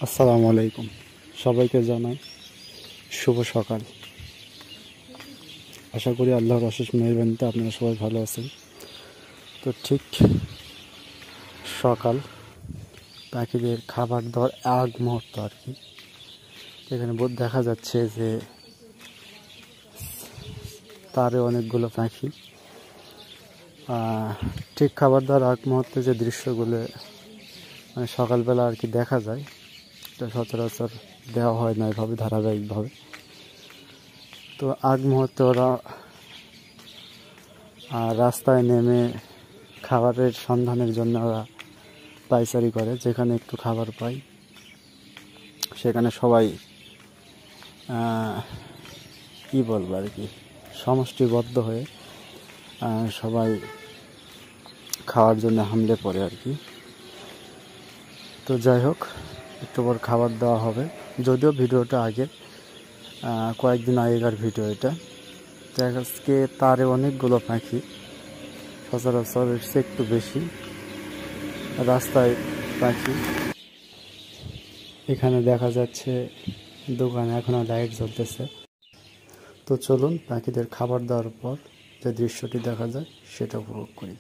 আসসালামু আলাইকুম, সবাইকে জানাই শুভ সকাল। আশা করি আল্লাহর অশেষ মেহেরবানিতে আপনারা সবাই ভালো আছেন। তো ঠিক সকাল, পাখিদের খাবার দেওয়ার এক মুহূর্ত আর কি। এখানে দেখা যাচ্ছে যে তারে অনেকগুলো পাখি ঠিক খাবার দেওয়ার এক মুহূর্তে যে দৃশ্যগুলো মানে সকালবেলা আর কি দেখা যায়, এটা সচরাচর দেওয়া হয় না এভাবে ধারাবাহিকভাবে। তো আগ মুহূর্তে ওরা রাস্তায় নেমে খাবারের সন্ধানের জন্য ওরা পাইচারি করে। যেখানে একটু খাবার পায় সেখানে সবাই কি বলবো আর কি, সমষ্টিবদ্ধ হয়ে সবাই খাওয়ার জন্য হামলে পড়ে আর কি। তো যাই হোক, একটু পর খাবার দেওয়া হবে। যদিও ভিডিওটা আগে কয়েকদিন আগেকার ভিডিও এটা। তো আজকে তারে অনেকগুলো পাখি, সচরাচর এসছে একটু বেশি রাস্তায় পাখি। এখানে দেখা যাচ্ছে দোকানে এখনো লাইট জ্বলতেছে। তো চলুন পাখিদের খাবার দেওয়ার পর যে দৃশ্যটি দেখা যায় সেটা উপভোগ করি।